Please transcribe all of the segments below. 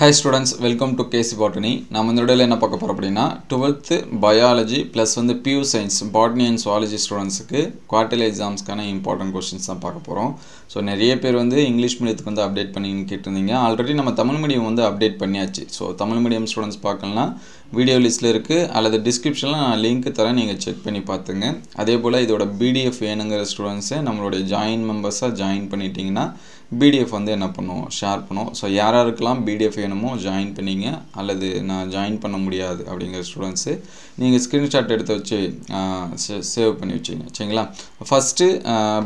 Hi students, welcome to KC Botany. நாம் இந்த வீடியோல என்ன பார்க்க போறோம் அப்படினா 12th biology plus வந்து PU science botany and zoology ஸ்டூடண்ட்ஸ்க்கு குவார்ட்டர்லி எக்ஸாம்ஸ்க்கான இம்பார்ட்டன்ட் क्वेश्चंस தான் பார்க்க போறோம். சோ நிறைய பேர் வந்து இங்கிலீஷ் மீடியத்துக்கு வந்து அப்டேட் பண்ணின்னு கேட்டிருந்தீங்க. ஆல்ரெடி நம்ம தமிழ் மீடியம் வந்து அப்டேட் பண்ணியாச்சு. சோ தமிழ் மீடியம் ஸ்டூடண்ட்ஸ் பார்க்கலனா வீடியோ லிஸ்ட்ல இருக்கு அல்லது டிஸ்கிரிப்ஷன்ல நான் லிங்க் தரேன், நீங்க செக் பண்ணி பாத்துங்க. அதேபோல இதோட PDF வேணுங்கிற ஸ்டூடண்ட்ஸ் நம்மளோட ஜாயின் மெம்பர்ஸா ஜாயின் பண்ணிட்டீங்கன்னா PDF வந்து என்ன பண்ணுவோம் ஷேர் பண்ணுவோம். சோ யாராருக்கெல்லாம் PDF வேணுமோ ஜாயின் பண்ணீங்க அல்லது நான் ஜாயின் பண்ண முடியாது அப்படிங்கிற ஸ்டூடண்ட்ஸ் நீங்க ஸ்கிரீன்ஷாட் எடுத்து வச்சு சேவ் பண்ணி வச்சீங்க. சரிங்களா? ஃபர்ஸ்ட்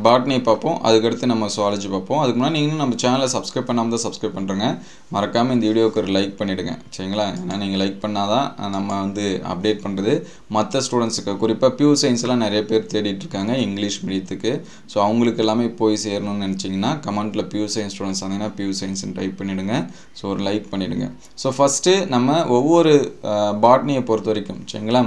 பாட்னி பாப்போம், அதுக்கு அடுத்து நம்ம zoology பாப்போம். அதுக்கு முன்னாடி நீங்க நம்ம சேனலை சப்ஸ்கிரைப் பண்ணாம தான் சப்ஸ்கிரைப் பண்றீங்க. மறக்காம இந்த வீடியோக்கு ஒரு லைக் பண்ணிடுங்க. சரிங்களா? ஏன்னா நீங்க லைக் பண்ணாதான் நம்ம வந்து அப்டேட் பண்றது மற்ற ஸ்டூடண்ட்ஸ்க்கு, குறிப்பா PU சயின்ஸ்லாம் நிறைய பேர் தேடிட்டு இருக்காங்க இங்கிலீஷ் மீடியத்துக்கு. சோ அவங்களுக்கு எல்லாமே போய் சேரணும்னு நினைச்சீங்கன்னா கமெண்ட்ல PU சயின்ஸ் ஸ்டூடண்ட்ஸ் வந்தீங்கன்னா PU சயின்ஸ் டைப் பண்ணிடுங்க. சோ ஒரு லைக் பண்ணிடுங்க. சோ ஃபர்ஸ்ட் நம்ம ஒவ்வொரு பாட்னியை பொறுத்த வரைக்கும் சரிங்களா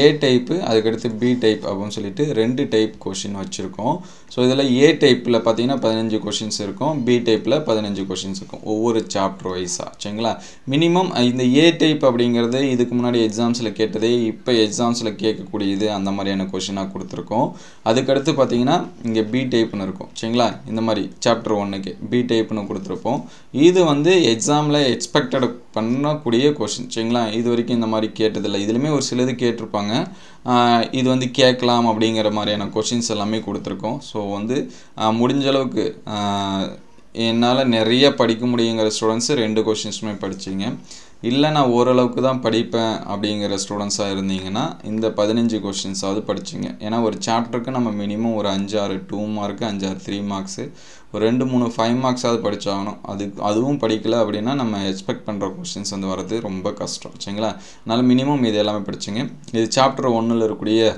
A டைப் அதுக்கு அடுத்து B டைப் அப்படினு சொல்லிட்டு ரெண்டு டைப் क्वेश्चन வச்சிருக்கோம். சோ இதல A டைப்ல பாத்தீங்கன்னா 15 क्वेश्चंस இருக்கும், B டைப்ல 15 क्वेश्चंस இருக்கும் ஒவ்வொரு சாப்டர் வைஸா. சரிங்களா? மினிமம் இந்த A டைப் அப்படிங்கிறது இதுக்கு முன்னாடி எக்ஸாம்ஸ்ல கேட்டதே இப்போ எக்ஸாம்ஸ்ல கேட்கக்கூடியது அந்த மாதிரியான क्वेश्चनா கொடுத்திருக்கோம். அதுக்கு அடுத்து பாத்தீங்கன்னா இங்க B டைப்னு இருக்கும். சரிங்களா? இந்த மாதிரி சாப்டர் 1க்கு B டைப்னு கொடுத்திருப்போம். இது வந்து எக்ஸாம்ல எக்ஸ்பெக்டட் பண்ணக்கூடிய क्वेश्चन. சரிங்களா? இது வரைக்கும் இந்த மாதிரி கேட்டது இல்ல. இதுலயே ஒரு சிலது கேட்டிருப்பாங்க. இது வந்து கேட்கலாம் அப்படிங்கிற மாதிரியான क्वेश्चंस எல்லாமே கொடுத்திருக்கோம். சோ வந்து முடிஞ்ச அளவுக்கு என்னால நிறைய படிக்க முடியுங்கிற ஸ்டூடண்ட்ஸ் ரெண்டு क्वेश्चंसமே படிச்சீங்க. இல்ல நான் ஓரளவுக்கு தான் படிப்பேன் அப்படிங்கிற ஸ்டூடண்ட்ஸா இருந்தீங்கன்னா இந்த 15 क्वेश्चंस ஆவது படிச்சீங்க. ஏனா ஒரு சாப்டருக்கு நம்ம மினிமம் ஒரு 5 6 2 மார்க் 5 6 3 மார்க்ஸ் ஒரு 2 3 5 மார்க்ஸ் ஆவது படிச்சாகணும். அதுவும் படிக்கல அப்படினா நம்ம எக்ஸ்பெக்ட் பண்ற क्वेश्चंस வந்து வரது ரொம்ப கஷ்டம். சரிங்களா? அதனால மினிமம் இது எல்லாமே படிச்சீங்க. இது சாப்டர் 1ல இருக்கக்கூடிய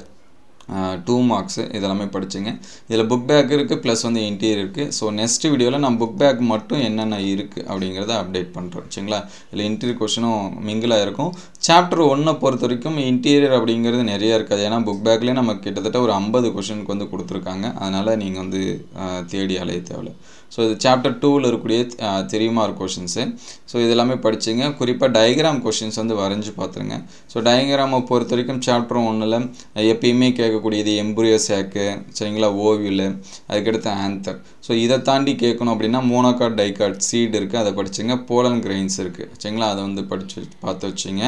2 மார்க்ஸ் இதெல்லாம் படிச்சீங்க. இதுல புக் பேக் இருக்கு ப்ளஸ் வந்து இன்டீரியர் இருக்கு. சோ நெக்ஸ்ட் வீடியோல நான் புக் பேக் மட்டும் என்னென்ன இருக்கு அப்படிங்கறத அப்டேட் பண்றேன். சரிங்களா? இதுல இன்டீரியர் क्वेश्चनும் மிங்கிலா இருக்கும். சாப்டர் 1 பொறுத்த வரைக்கும் இன்டீரியர் அப்படிங்கிறது நிறைய இருக்காது. ஏனா புக் பேக்லயே நமக்கு கிட்டத்தட்ட ஒரு 50 क्वेश्चनக்கு வந்து கொடுத்திருக்காங்க. அதனால நீங்க வந்து தேடி அலைய தேவையில்ல. சோ இது சாப்டர் 2ல இருக்கக்கூடிய 3 மார்க் क्वेश्चंस. சோ இதெல்லாம் படிச்சீங்க. குறிப்பா டயகிராம் क्वेश्चंस வந்து வரைஞ்சு பாத்துருங்க. சோ டயகிராமை பொறுத்த வரைக்கும் சாப்டர் 1ல எப்பயுமே கேட்கக்கூடியது எம்பரியோ சாக், சரிங்களா, ஓவியல், அதுக்கு அடுத்து ஆந்தர். சோ இத தாண்டி கேட்கணும் அப்படினா மோனோகாட் டைகாட் சீட் இருக்கு, அத படிச்சீங்க. போலன் கிரெயின்ஸ் இருக்கு. சரிங்களா? அத வந்து படிச்சு பார்த்து வச்சீங்க.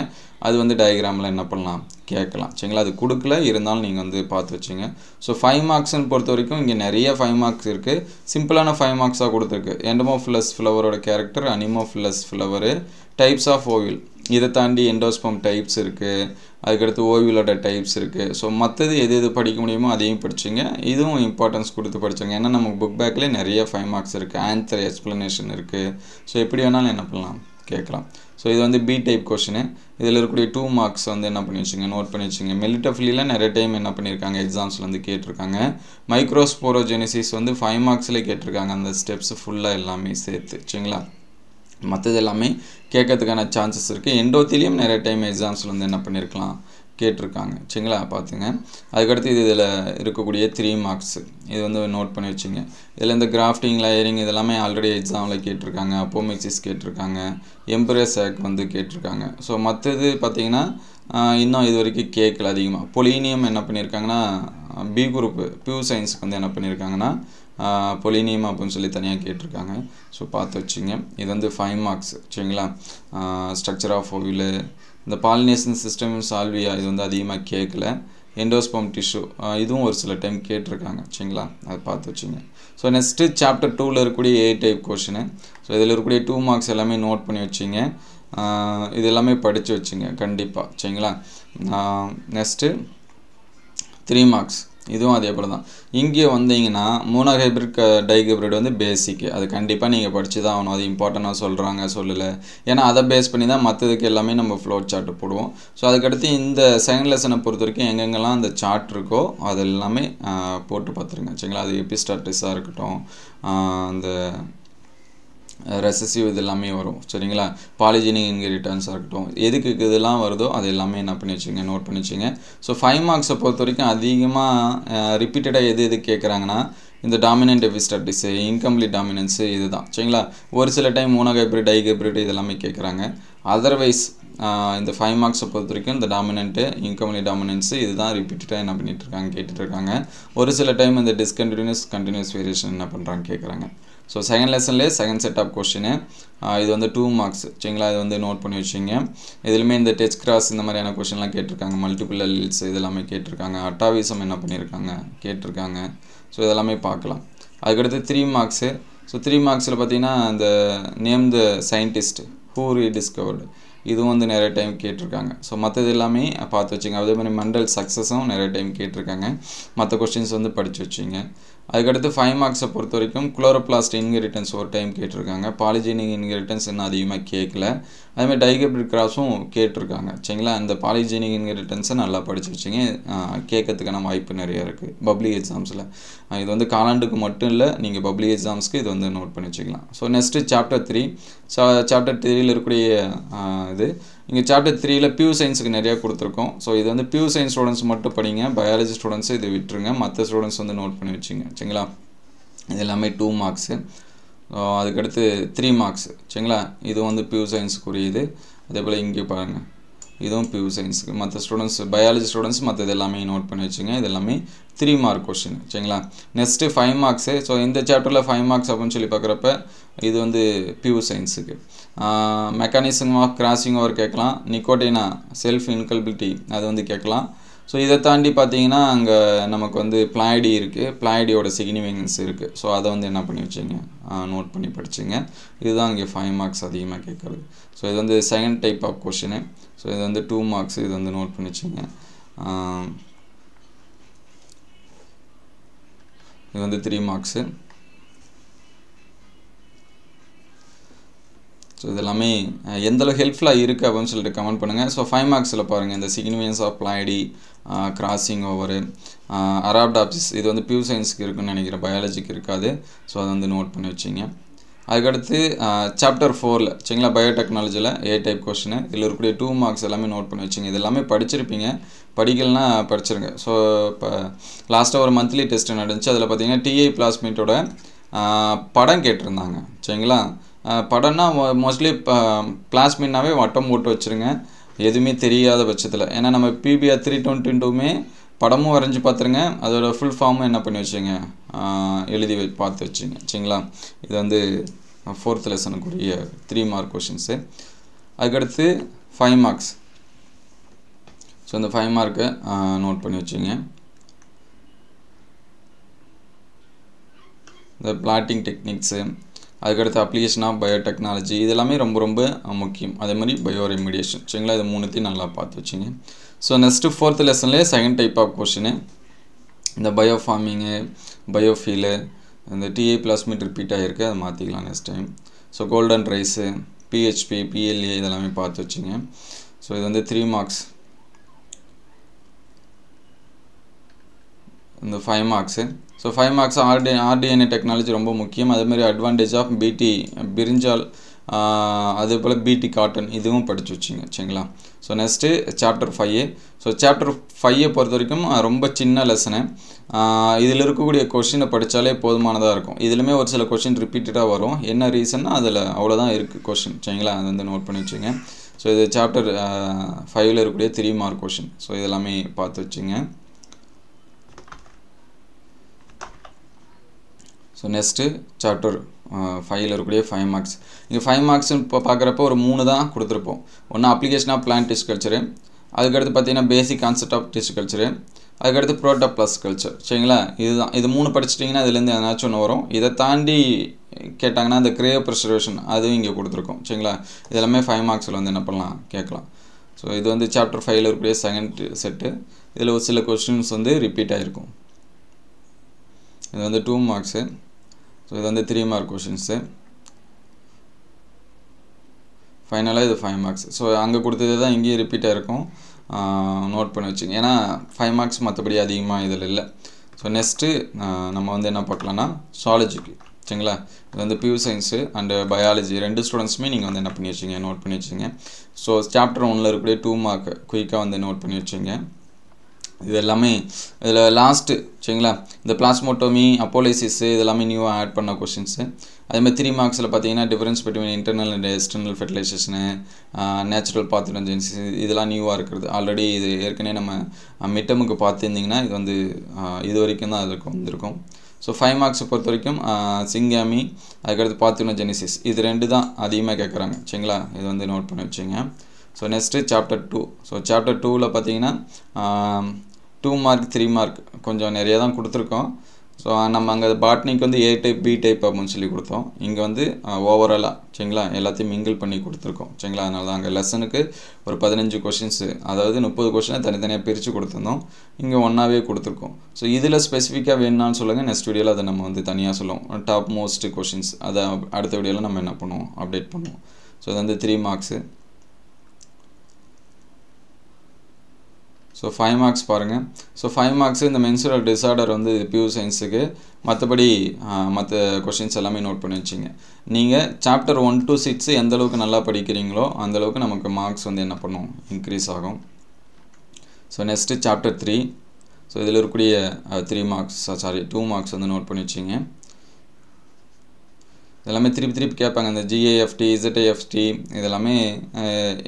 அது வந்து டயகிராம்ல என்ன பண்ணலாம் கேட்கலாம். சரிங்களா? அது கொடுக்கல இருந்தாலும் நீங்க வந்து பார்த்து வச்சீங்க. சோ 5 மார்க்ஸ்னு பொறுத்த வரைக்கும் இங்க நிறைய 5 மார்க்ஸ் இருக்கு. சிம்பிளான 5 மார்க்ஸா கொடுத்திருக்கு. எண்டோமோஃபிலஸ் ஃப்ளவரோட character, anemophilous flower, types of ovule. இத தாண்டி எண்டோஸ்பெர்ம் டைப்ஸ் இருக்கு. அதுக்கு அடுத்து ஓவியலோட டைப்ஸ் இருக்கு. சோ மத்தது எது படிக்க முடியுமோ அதையும் படிச்சீங்க. இதுவும் இம்பார்ட்டன்ஸ் கொடுத்து படிச்சீங்க. ஏன்னா நமக்கு புக் பேக்ல நிறைய 5 மார்க்ஸ் இருக்கு. ஆன்சர் எக்ஸ்பிளனேஷன் இருக்கு. சோ எப்படி வேணாலும் என்ன பண்ணலாம் கேட்கலாம். சோ இது வந்து B டைப் क्वेश्चन. இதுல இருக்கக்கூடிய 2 மார்க்ஸ் வந்து என்ன பண்ணி வச்சீங்க நோட் பண்ணி வச்சீங்க. மெலிட்டோஃபிலில நிறைய டைம் என்ன பண்ணிருக்காங்க எக்ஸாம்ஸ்ல வந்து கேட்டிருக்காங்க. மைக்ரோஸ்போரோஜெனிசிஸ் வந்து 5 மார்க்ஸ்ல கேட்டிருக்காங்க. அந்த ஸ்டெப்ஸ் ஃபுல்லா எல்லாமே சேர்த்து. சரிங்களா? மத்தது எல்லாமே கேட்கிறதுக்கான சான்சஸ் இருக்கு. எண்டோதீலியம் நிறைய டைம் எக்ஸாம்ஸ்ல வந்து என்ன பண்ணிருக்கலாம் கேட்டிருக்காங்க. சரிங்களா? பாத்துங்க. அதுக்கு அடுத்து இதுல இருக்கக்கூடிய 3 மார்க்ஸ் இது வந்து நோட் பண்ணி வச்சீங்க. இதுல இந்த கிராஃப்டிங், லேயரிங் இதெல்லாம் ஆல்ரெடி எக்ஸாம்ல கேட்டிருக்காங்க. அப்போமிக்சிஸ் கேட்டிருக்காங்க. எம்பரியோ சாக் வந்து கேட்டிருக்காங்க. சோ மத்தது பாத்தீங்கன்னா இன்னும் இது வரைக்கும் கேட்கல அதிகமா. பொலினியம் என்ன பண்ணிருக்காங்கன்னா B குரூப் PU சயின்ஸ்க்கு வந்து என்ன பண்ணிருக்காங்கன்னா பொலினியம் அப்படினு சொல்லி தனியா கேட்டிருக்காங்க. சோ பார்த்து வச்சீங்க. இது வந்து 5 மார்க்ஸ். சரிங்களா? ஸ்ட்ரக்சர் ஆஃப் ஓவியல், இந்த பாலினேஷன் சிஸ்டம் சால்வியா இது வந்து அதிகமா கேட்கல. எண்டோஸ்பெர்ம் டிஷ்யூ இதுவும் ஒரு சில டைம் கேட்டிருக்காங்க. சரிங்களா? அத பார்த்து வச்சீங்க. சோ நெக்ஸ்ட் சாப்டர் 2ல இருக்கக்கூடிய A டைப் क्वेश्चन. சோ இதுல இருக்கக்கூடிய 2 மார்க்ஸ் எல்லாமே நோட் பண்ணி வச்சீங்க. இது எல்லாமே படிச்சு வச்சீங்க கண்டிப்பா. சரிங்களா? நெக்ஸ்ட் 3 மார்க்ஸ் இதுவும் அதே போல தான். இங்க வந்தீங்கன்னா மோனோஹைபிரிட் டைஹைபிரிட் வந்து பேசிக். அது கண்டிப்பா நீங்க படிச்சு தான் ஆகணும். அது இம்பார்ட்டன்ட்டா சொல்றாங்க சொல்லல. ஏனா அத பேஸ் பண்ணி தான் மத்ததுக்கு எல்லாமே நம்ம ஃப்ளோ சார்ட் போடுவோம். சோ அதுக்கு அடுத்து இந்த செகண்ட் லெசனை பொறுத்தவரைக்கும் எங்கெங்கலாம் அந்த சார்ட் இருக்கோ அது எல்லாமே போட்டு பாத்துருங்க. சரிங்களா? அது எபிஸ்டாட்டிஸா இருக்கட்டும், அந்த ரெசசிவ் இதெல்லாமே வரும். சரிங்களா? பாலிஜெனிக் இன்ஹெரிட்டன்ஸ் இருக்கட்டும், எதுக்கு இதெல்லாம் வருதோ அது எல்லாமே என்ன பண்ணி வச்சீங்க நோட் பண்ணி வச்சீங்க. சோ 5 மார்க்ஸ் பொறுத்த வரைக்கும் அதிகமா ரிப்பீட்டடா எது கேக்குறாங்கன்னா இந்த டாமினன்ட் எபிஸ்டாட்டிஸ் இன்கம்ப்ளீட் டாமினன்ஸ் இதுதான் சரிங்களா. ஒரு சில டைம் மோனோஹைப்ரிட் டைஹைப்ரிட் இதெல்லாமே கேட்குறாங்க. அதர்வைஸ் இந்த 5 மார்க்ஸை பொறுத்த வரைக்கும் இந்த டாமினன்ட்டு இன்கம்ப்ளீட் டாமினன்ஸ் இதுதான் ரிப்பீட்டடாக என்ன பண்ணிட்டு இருக்காங்க கேட்டுட்ருக்காங்க. ஒரு சில டைம் இந்த டிஸ்கண்டினியூஸ் கண்டினியூஸ் வேரியேஷன் என்ன பண்ணுறாங்க கேட்குறாங்க. ஸோ செகண்ட் லெசன்லேயே செகண்ட் செட் ஆஃப் கொஸ்டின் இது வந்து 2 மார்க்ஸ் சரிங்களா. இது வந்து நோட் பண்ணி வச்சிங்க. இதுலையுமே இந்த டெஸ்ட் கிராஸ் இந்த மாதிரியான கொஸ்டின்லாம் கேட்டிருக்காங்க. மல்டிபிள் அல்லீல்ஸ் இதெல்லாமே கேட்டிருக்காங்க. அட்டாவிசம் என்ன பண்ணியிருக்காங்க கேட்டிருக்காங்க. ஸோ இதெல்லாமே பார்க்கலாம். அதுக்கடுத்து 3 மார்க்ஸு. ஸோ 3 மார்க்ஸில் பார்த்தீங்கன்னா இந்த நேம் த சயின்டிஸ்ட் ஹூ ரீடிஸ்கவர்டு இதுவும் வந்து நிறைய டைம் கேட்டிருக்காங்க. ஸோ மற்றது எல்லாமே பார்த்து வச்சுங்க. அதே மாதிரி மெண்டல் சக்ஸஸும் நிறைய டைம் கேட்டிருக்காங்க. மற்ற கொஸ்டின்ஸ் வந்து படித்து வச்சிங்க. அதுக்கடுத்து 5 மார்க்ஸை பொறுத்த வரைக்கும் குளோரோபிளாஸ்ட் இன்ஹெரிட்டன்ஸ் ஒரு டைம் கேட்டிருக்காங்க. பாலிஜெனிக் இன்ஹெரிட்டன்ஸ் இன்னும் அதிகமாக கேட்கல. அதேமாதிரி டைஹைப்ரிட் கிராஸும் கேட்டிருக்காங்க சரிங்களா. அந்த பாலிஜெனிக் இன்ஹெரிட்டன்ஸை நல்லா படித்து வச்சிங்க. கேட்கறதுக்கான வாய்ப்பு நிறையா இருக்குது பப்ளிக் எக்ஸாம்ஸில். இது வந்து காலாண்டுக்கு மட்டும் இல்லை, நீங்கள் பப்ளிக் எக்ஸாம்ஸ்க்கு இது வந்து நோட் பண்ணி வச்சுக்கலாம். So next chapter 3. சாப்டர் 3ல் இருக்கக்கூடிய இது இங்கே சாப்டர் 3ல் பியூ சயின்ஸுக்கு நிறையா கொடுத்துருக்கோம். ஸோ இது வந்து பியூ சயின்ஸ் ஸ்டூடெண்ட்ஸ் மட்டும் படிங்க. பயாலஜி ஸ்டூடெண்ட்ஸு இது விட்டுருங்க. மற்ற ஸ்டூடெண்ட்ஸ் வந்து நோட் பண்ணி வச்சுங்க சரிங்களா. இது எல்லாமே 2 மார்க்ஸு. அதுக்கடுத்து 3 மார்க்ஸ் சரிங்களா. இது வந்து பியூ சயின்ஸுக்குரியது. அதே போல் இங்கே பாருங்கள், இதுவும் பியூ சயின்ஸுக்கு. மற்ற ஸ்டூடெண்ட்ஸ் பயாலஜி ஸ்டூடெண்ட்ஸ் மற்றது எல்லாமே நோட் பண்ணி வச்சுங்க. இது எல்லாமே 3 மார்க் கொஸ்டின் சரிங்களா. Next 5 marks. ஸோ இந்த சாப்டரில் 5 மார்க்ஸ் அப்படின்னு சொல்லி பார்க்குறப்ப இது வந்து பியூ சயின்ஸுக்கு. மெக்கானிசம் ஆஃப் கிராசிங் ஓவர் கேட்கலாம். நிக்கோட்டினா செல்ஃப் இன்கல்பிலிட்டி அது வந்து கேட்கலாம். ஸோ இதை தாண்டி பார்த்தீங்கன்னா அங்கே நமக்கு வந்து பிளாய்டி இருக்குது. பிளாய்டியோட சிக்னிஃபிகன்ஸ் இருக்குது. ஸோ அதை வந்து என்ன பண்ணி வச்சிங்க நோட் பண்ணி படிச்சிங்க. இதுதான் இங்கே 5 மார்க்ஸ் அதிகமாக கேட்குறது. ஸோ இது வந்து செகண்ட் டைப் ஆஃப் கொஷினு. ஸோ இது வந்து 2 மார்க்ஸ். இது வந்து நோட் பண்ணி வச்சிங்க. இது வந்து 3 மார்க்ஸு. ஸோ இதெல்லாமே எந்தளவு ஹெல்ப்ஃபுல்லாக இருக்குது அப்படின்னு சொல்லிட்டு கமெண்ட் பண்ணுங்கள். ஸோ 5 மார்க்ஸில் பாருங்கள் இந்த significance of ploidy, crossing over, Arabidopsis இது வந்து பியூ சயின்ஸுக்கு இருக்குன்னு நினைக்கிறேன், பயாலஜிக்கு இருக்காது. ஸோ அதை வந்து நோட் பண்ணி வச்சிங்க. அதுக்கடுத்து சாப்டர் 4ல் சரிங்களா பயோடெக்னாலஜியில் A டைப் கொஸ்டின். இதில் இருக்கக்கூடிய 2 மார்க்ஸ் எல்லாமே நோட் பண்ணி வச்சிங்க. இது எல்லாமே படிச்சிருப்பீங்க. படிக்கலனா படிச்சிருங்க. ஸோ இப்போ லாஸ்ட்டாக ஒரு மந்த்லி டெஸ்ட் நடந்துச்சு. அதில் பார்த்தீங்கன்னா டிஐ பிளாஸ்மேட்டோட படம் கேட்டிருந்தாங்க சரிங்களா. படம்னா மோஸ்ட்லி பிளாஸ்மின்னாவே வட்டம் போட்டு வச்சுருங்க, எதுவுமே தெரியாத பட்சத்தில். ஏன்னா நம்ம PBR 322மே படமும் வரைஞ்சி பார்த்துருங்க, அதோட ஃபுல் ஃபார்மும் என்ன பண்ணி வச்சுங்க எழுதி பார்த்து வச்சுங்க சரிங்களா. இது வந்து 4th லெசனுக்குரிய 3 மார்க் கொஷின்ஸு. அதுக்கடுத்து 5 மார்க்ஸ். ஸோ இந்த 5 மார்க்கை நோட் பண்ணி வச்சுங்க. இந்த பிளாட்டிங் டெக்னிக்ஸு, அதுக்கடுத்து அப்ளிகேஷன் ஆஃப் பயோடெக்னாலஜி இது எல்லாமே ரொம்ப ரொம்ப முக்கியம். அதே மாதிரி பயோ ரெமிடியேஷன் சரிங்களா. இது 3த்தையும் நல்லா பார்த்து வச்சுங்க. ஸோ நெக்ஸ்ட்டு 4th லெசன்லேயே செகண்ட் டைப் ஆஃப் கொஷினு இந்த பயோ ஃபார்மிங்கு, பயோஃபீலு, இந்த டிஐ பிளாஸ்மிட் ரிப்பீட் ஆகிருக்கு, அதை மாற்றிக்கலாம் next time. So golden rice, PHP, PLA இதெல்லாமே பார்த்து வச்சுங்க. ஸோ இது வந்து 3 மார்க்ஸ். இந்த 5 marks. So 5 marks RDNA technology ரொம்ப முக்கியம். அதேமாதிரி அட்வான்டேஜ் ஆஃப் BT பிரிஞ்சால், அதே போல் BT காட்டன் இதுவும் படித்து வச்சுங்க சரிங்களா. So next chapter 5. So chapter 5 பொறுத்த வரைக்கும் ரொம்ப சின்ன லெசனு. இதில் இருக்கக்கூடிய கொஷினை படித்தாலே போதுமானதாக இருக்கும். இதுலையுமே ஒரு சில கொஷின் ரிப்பீட்டடாக வரும். என்ன ரீசன்னா அதில் அவ்வளோதான் இருக்குது கொஷின் சரிங்களா. அது வந்து நோட் பண்ணி வச்சுங்க. ஸோ இது சாப்டர் 5ல் இருக்கக்கூடிய 3 மார்க் கொஷின். ஸோ இதெல்லாமே பார்த்து வச்சுங்க. ஸோ நெக்ஸ்ட்டு சாப்டர் 5ல் இருக்கக்கூடிய 5 மார்க்ஸ். இங்கே 5 மார்க்ஸ்னு இப்போ பார்க்குறப்போ ஒரு 3 தான் கொடுத்துருப்போம். ஒன்று application of plant tissue culture, அதுக்கடுத்து பார்த்தீங்கன்னா basic concept of tissue culture, அதுக்கடுத்து புரோட்டோபிளாஸ்ட் கல்ச்சர் சரிங்களா. இதுதான். இது 3 படிச்சிட்டிங்கன்னா இதுலேருந்து எதனாச்சும் ஒன்று வரும். இதை தாண்டி கேட்டாங்கன்னா இந்த கிரேவ் ப்ரிசர்வேஷன் அதுவும் இங்கே கொடுத்துருக்கோம் சரிங்களா. இதெல்லாமே 5 மார்க்ஸில் வந்து என்ன பண்ணலாம் கேட்கலாம். ஸோ இது வந்து சாப்டர் 5ல் இருக்கக்கூடிய செகண்ட் செட்டு. இதில் ஒரு சில கொஸ்டின்ஸ் வந்து ரிப்பீட் ஆகிருக்கும். இது வந்து 2 மார்க்ஸு. ஸோ இது வந்து 3 மார்க் கொஷின்ஸு. ஃபைனலாக இது 5 மார்க்ஸ். ஸோ அங்கே கொடுத்தது தான் இங்கேயும் ரிப்பீட்டாக இருக்கும், நோட் பண்ணி வச்சுங்க. ஏன்னா 5 மார்க்ஸ் மற்றபடி அதிகமாக இதில் இல்லை. ஸோ நெக்ஸ்ட்டு நம்ம வந்து என்ன பார்க்கலான்னா சுவாலஜிக்கு சரிங்களா. இது வந்து பியூ சயின்ஸு அண்டு பயாலஜி 2 ஸ்டூடெண்ட்ஸுமே நீங்கள் வந்து என்ன பண்ணி வச்சுங்க நோட் பண்ணி வச்சுங்க. ஸோ சாப்டர் 1ல் இருக்கக்கூடிய 2 மார்க் குயிக்காக வந்து நோட் பண்ணி வச்சுங்க. இது எல்லாமே இதில் லாஸ்ட்டு சரிங்களா இந்த பிளாஸ்மோட்டோமி அப்போலைசிஸ் இது எல்லாமே நியூவாக ஆட் பண்ண கொஷின்ஸு. அதேமாதிரி 3 மார்க்ஸில் பார்த்தீங்கன்னா difference between internal and external fertilization, natural parthenogenesis இதெல்லாம் நியூவாக இருக்கிறது. ஆல்ரெடி இது ஏற்கனவே நம்ம மிட்டமுக்கு பார்த்துருந்திங்கன்னா இது வந்து இது வரைக்கும் தான் அதுக்கு வந்திருக்கும். ஸோ 5 மார்க்ஸை பொறுத்த வரைக்கும் சிங்காமி அதுக்கடுத்து பாத்தோஜெனிசிஸ் இது 2 தான் அதிகமாக கேட்குறாங்க சரிங்களா. இது வந்து நோட் பண்ணி வச்சுங்க. So next chapter 2. So chapter 2ல் பார்த்தீங்கன்னா 2 மார்க் 3 மார்க் கொஞ்சம் நிறைய தான் கொடுத்துருக்கோம். ஸோ நம்ம அங்கே பாட்னிக்கு வந்து A டைப் B டைப் அப்படின்னு சொல்லி கொடுத்தோம். இங்கே வந்து ஓவராலாக சரிங்களா எல்லாத்தையும் மிங்கிள் பண்ணி கொடுத்துருக்கோம் சரிங்களா. அதனால தான் அங்கே லெசனுக்கு ஒரு 15 கொஷின்ஸு அதாவது 30 கொஷினை தனித்தனியாக பிரித்து கொடுத்துருந்தோம். இங்கே ஒன்றாவே கொடுத்துருக்கோம். ஸோ இதில் ஸ்பெசிஃபிக்காக வேணும்னு சொல்லுங்கள். நெக்ஸ்ட் வீடியோவில் அதை நம்ம வந்து தனியாக சொல்லுவோம். டாப் மோஸ்ட் கொஷின்ஸ் அதை அடுத்த வீடியோவில் நம்ம என்ன பண்ணுவோம் அப்டேட் பண்ணுவோம். ஸோ இது வந்து 3 மார்க்ஸு. ஸோ 5 மார்க்ஸ் பாருங்கள். ஸோ 5 மார்க்ஸ் இந்த மென்சுரல் டிஸார்டர் வந்து பியூர் சயின்ஸுக்கு. மற்றபடி மற்ற கொஷின்ஸ் எல்லாமே நோட் பண்ணி வச்சிங்க. நீங்கள் சாப்டர் 1 to 6 எந்த அளவுக்கு நல்லா படிக்கிறீங்களோ அந்தளவுக்கு நமக்கு மார்க்ஸ் வந்து என்ன பண்ணும் இன்க்ரீஸ் ஆகும். So next chapter 3. ஸோ இதில் இருக்கக்கூடிய 3 மார்க்ஸ் 2 மார்க்ஸ் வந்து நோட் பண்ணி வச்சிங்க. இதெல்லாமே திருப்பி கேட்பாங்க. இந்த GAFT ZAFT இதெல்லாமே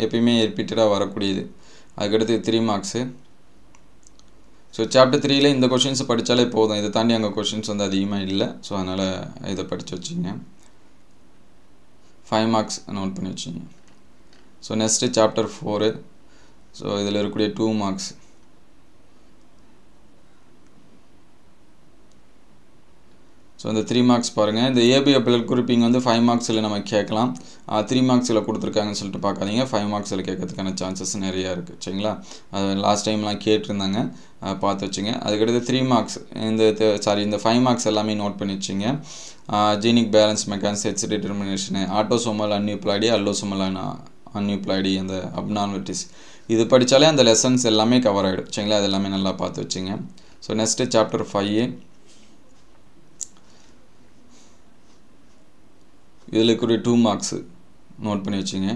எப்பயுமே ரிப்பீட்டடாக வரக்கூடியது. அதுக்கடுத்து 3 மார்க்ஸு. ஸோ சாப்டர் 3ல் இந்த கொஷின்ஸ் படித்தாலே போதும். இதை தாண்டி அங்கே கொஷின்ஸ் வந்து அதிகமாக இல்லை. ஸோ அதனால் இதை படித்து வச்சிங்க. 5 மார்க்ஸ் நோட் பண்ணி வச்சிங்க. So next chapter 4. ஸோ இதில் இருக்கக்கூடிய 2 மார்க்ஸ். ஸோ இந்த 3 மார்க்ஸ் பாருங்கள். இந்த ஏபிஏ பிளட் குரூப்பிங் வந்து 5 மார்க்ஸில் நம்ம கேட்கலாம். 3 மார்க்ஸில் கொடுத்துருக்காங்கன்னு சொல்லிட்டு பார்க்காதீங்க. 5 மார்க்ஸில் கேட்கறதுக்கான சான்சஸ் நிறையா இருக்குது சரிங்களா. அது லாஸ்ட் டைம்லாம் கேட்டிருந்தாங்க, பார்த்து வச்சுங்க. அதுக்கடுத்து 3 மார்க்ஸ் இந்த 5 மார்க்ஸ் எல்லாமே நோட் பண்ணி வச்சுங்க. Genic balance mechanics, sex determination, autosomal aneuploidy, allosomal aneuploidy, அந்த அப்நார்மலிட்டிஸ் இது படித்தாலே அந்த லெசன்ஸ் எல்லாமே கவர் ஆகிடும் சரிங்களா. அது எல்லாமே நல்லா பார்த்து வச்சுங்க. So next chapter 5. இதில் இருக்கக்கூடிய 2 மார்க்ஸு நோட் பண்ணி வச்சுங்க.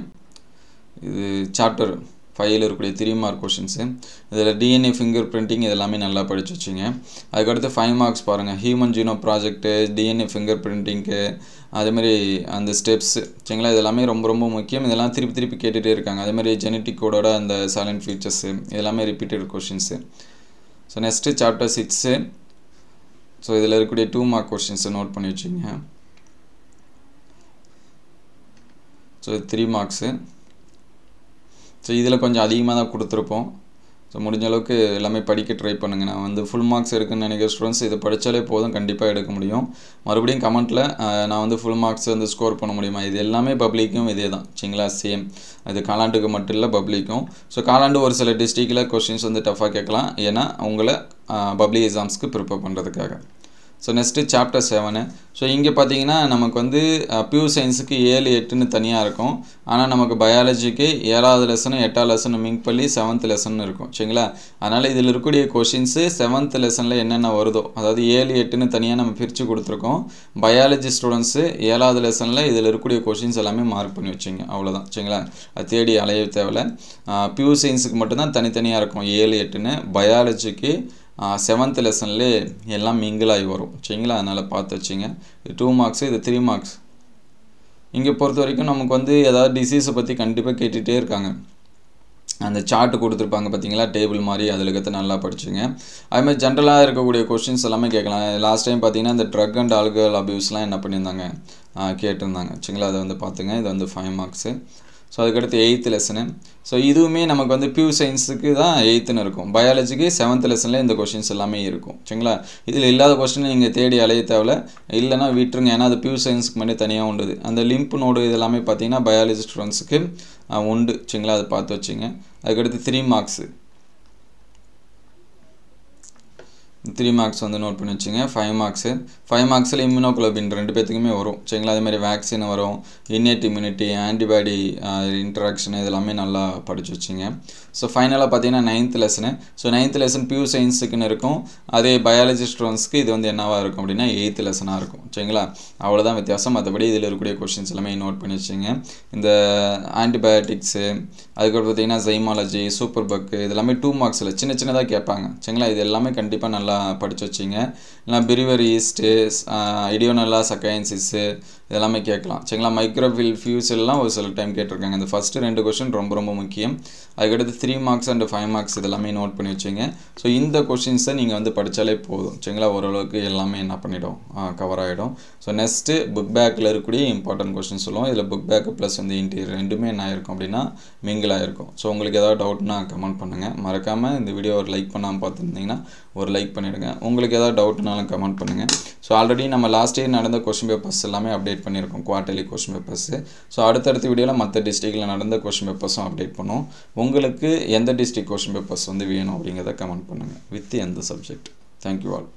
இது சாப்டர் 5ல் இருக்கக்கூடிய 3 மார்க் கொஷின்ஸு. இதில் DNA ஃபிங்கர் பிரிண்டிங் இதெல்லாமே நல்லா படித்து வச்சுங்க. அதுக்கடுத்து 5 மார்க்ஸ் பாருங்கள். ஹியூமன் ஜீனோம் ப்ராஜெக்ட்டு, DNA ஃபிங்கர் பிரிண்டிங்க்கு, அதேமாதிரி அந்த ஸ்டெப்ஸு சரிங்களா. இதெல்லாமே ரொம்ப முக்கியம். இதெல்லாம் திருப்பி கேட்டுகிட்டே இருக்காங்க. அதேமாதிரி ஜெனட்டிக் கோடோட அந்த சைலண்ட் ஃபீச்சர்ஸு இதெல்லாமே repeated questions. So next chapter 6. So இதில் இருக்கக்கூடிய 2 மார்க் கொஷின்ஸை நோட் பண்ணி வச்சுங்க. So 3 marks. ஸோ இதில் கொஞ்சம் அதிகமாக தான் கொடுத்துருப்போம். ஸோ முடிஞ்ச அளவுக்கு எல்லாமே படிக்க ட்ரை பண்ணுங்கள். நான் வந்து ஃபுல் மார்க்ஸ் எடுக்குன்னு நினைக்கிற ஸ்டூடெண்ட்ஸ் இதை படித்தாலே போதும், கண்டிப்பாக எடுக்க முடியும். மறுபடியும் கமெண்ட்டில் நான் வந்து ஃபுல் மார்க்ஸ் வந்து ஸ்கோர் பண்ண முடியுமா, இது எல்லாமே பப்ளிக்கும் இதே தான் சரிங்களா. சேம் அது காலாண்டுக்கு மட்டும் இல்லை பப்ளிக்கும். ஸோ காலாண்டு ஒரு சில டிஸ்ட்ரிக்டில் கொஷின்ஸ் வந்து டஃப்பாக கேட்கலாம், ஏன்னா உங்களை பப்ளிக் எக்ஸாம்ஸ்க்கு ப்ரிப்பேர் பண்ணுறதுக்காக. So next chapter 7. ஸோ இங்கே பார்த்தீங்கன்னா நமக்கு வந்து பியூர் சயின்ஸுக்கு 7, 8ன்னு தனியாக இருக்கும். ஆனால் நமக்கு பயாலஜிக்கு 7வது லெசனும் 8வது லெசனும் மிங்க் பண்ணி 7th லெசன் இருக்கும் சரிங்களா. அதனால் இதில் இருக்கக்கூடிய கொஷின்ஸு 7th லெசனில் என்னென்ன வருதோ, அதாவது 7, 8ன்னு தனியாக நம்ம பிரித்து கொடுத்துருக்கோம். பயாலஜி ஸ்டூடெண்ட்ஸு 7வது லெசனில் இதில் இருக்கக்கூடிய கொஷின்ஸ் எல்லாமே மார்க் பண்ணி வச்சிங்க. அவ்வளோதான் சரிங்களா. அது தேடி அலைய தேவையில்லை. பியூர் சயின்ஸுக்கு மட்டும்தான் தனித்தனியாக இருக்கும் 7, 8ன்னு. பயாலஜிக்கு 7th லெசன்லேயே எல்லாம் மிங்கிளாகி வரும் சரிங்களா. அதனால் பார்த்து வச்சிங்க. இது 2 மார்க்ஸு, இது 3 மார்க்ஸ். இங்கே பொறுத்த வரைக்கும் நமக்கு வந்து ஏதாவது டிசீஸை பற்றி கண்டிப்பாக கேட்டுகிட்டே இருக்காங்க. அந்த சார்ட்டு கொடுத்துருப்பாங்க பார்த்தீங்களா, டேபிள் மாதிரி, அதில் கற்று நல்லா படிச்சுங்க. அதுமாதிரி ஜென்ரலாக இருக்கக்கூடிய கொஷின்ஸ் எல்லாமே கேட்கலாம். லாஸ்ட் டைம் பார்த்தீங்கன்னா இந்த ட்ரக் அண்ட் ஆல்கஹால் அப்யூஸ்லாம் என்ன பண்ணியிருந்தாங்க கேட்டிருந்தாங்க சரிங்களா. அதை வந்து பார்த்துங்க. இது வந்து 5 மார்க்ஸு. ஸோ அதுக்கடுத்து 8th லெசனு. ஸோ இதுவுமே நமக்கு வந்து பியூர் சயின்ஸுக்கு தான் 8ன்னு இருக்கும். பயாலஜிக்கு 7th லெசனில் இந்த கொஷின்ஸ் எல்லாமே இருக்கும் சரிங்களா. இதில் இல்லாத கொஸ்டின் நீங்கள் தேடி அலைய தேவையில்ல, இல்லைனா விட்டுருங்க. ஏன்னா அது பியூர் சயின்ஸுக்கு மட்டும் தனியாக உண்டுது. அந்த லிம்ப் நோடு இதெல்லாமே பார்த்தீங்கன்னா பயாலஜி ஸ்டூடெண்ட்ஸுக்கு உண்டு சரிங்களா. அதை பார்த்து வச்சுங்க. அதுக்கடுத்து 3 மார்க்ஸு. 3 மார்க்ஸ் வந்து நோட் பண்ணி வச்சுங்க. 5 மார்க்ஸு 5 மார்க்ஸில் இம்யூனோகுளோபின் 2 பேத்துக்குமே வரும் சரிங்களா. அதேமாதிரி வேக்சின் வரும், இன்னேட் இம்யூனிட்டி, ஆன்டிபாடி இன்ட்ராக்ஷன் இதெல்லாமே நல்லா படித்து வச்சுங்க. ஸோ ஃபைனலாக பார்த்தீங்கன்னா 9th lesson. So 9th lesson few சயின்ஸுக்குன்னு இருக்கும். அதே பயாலஜி ஸ்டூடெண்ட்ஸ்க்கு இது வந்து என்னவாக இருக்கும் அப்படின்னா 8th லெசனாக இருக்கும் சரிங்களா. அவ்வளோதான் வித்தியாசம். மற்றபடி இதில் இருக்கக்கூடிய கொஷின்ஸ் எல்லாமே நோட் பண்ணி வச்சுங்க. இந்த ஆன்டிபயோட்டிக்ஸு, அதுக்கப்புறம் பார்த்தீங்கன்னா ஜைமாலஜி, சூப்பர் பக்கு இதெல்லாமே 2 மார்க்ஸில் சின்ன சின்னதாக கேட்பாங்க சரிங்களா. இது எல்லாமே கண்டிப்பாக நல்லா படித்து வச்சிங்க. இல்லைனா பிரிவர் ஈஸ்ட்டு, இடியோனல்லா சக்கைன்சிஸு இதெல்லாமே கேட்கலாம் சரிங்களா. மைக்ரோவில் ஃபியூஸ் எல்லாம் ஒரு சில டைம் கேட்டிருக்காங்க. இந்த ஃபஸ்ட்டு 2 கொஷின் ரொம்ப ரொம்ப முக்கியம். அதுக்கடுத்து 3 மார்க்ஸ் அண்ட் 5 மார்க்ஸ் இதெல்லாமே நோட் பண்ணி வச்சுங்க. ஸோ இந்த கொஷின்ஸை நீங்கள் வந்து படித்தாலே போதும் சரிங்களா. ஓரளவுக்கு எல்லாமே என்ன பண்ணிடும், கவர் ஆகிடும். ஸோ நெக்ஸ்ட்டு புக் பேக்கில் இருக்கக்கூடிய இம்பார்ட்டன்ட் கொஷின்ஸ் சொல்லுவோம். இதில் புக் பேக்கு ப்ளஸ் வந்து இன்டீரியர் ரெண்டுமே என்ன ஆயிருக்கும் அப்படின்னா மிங்கிள் ஆகிருக்கும். ஸோ உங்களுக்கு ஏதாவது டவுட்னா கமெண்ட் பண்ணுங்கள். மறக்காமல் இந்த வீடியோ ஒரு லைக் பண்ணாமல் பார்த்துருந்தீங்கன்னா ஒரு லைக் பண்ணிவிடுங்க. உங்களுக்கு ஏதாவது டவுட்னாலும் கமெண்ட் பண்ணுங்கள். ஸோ ஆல்ரெடி நம்ம லாஸ்ட் இயர் நடந்த கொஷின் பேப்பர்ஸ் எல்லாமே அப்டேட் பண்ணியிருக்கோம், குவார்ட்டர்லி கொஷின் பேப்பர்ஸு. ஸோ அடுத்தடுத்த வீடியோவில் மற்ற டிஸ்ட்ரிக்டில் நடந்த கொஷின் பேப்பர்ஸும் அப்டேட் பண்ணுவோம். உங்களுக்கு எந்த டிஸ்ட்ரிக்ட் கொஷின் பேப்பர்ஸ் வந்து வேணும் அப்படிங்கிறத கமெண்ட் பண்ணுங்கள், வித் எந்த சப்ஜெக்ட். Thank you all.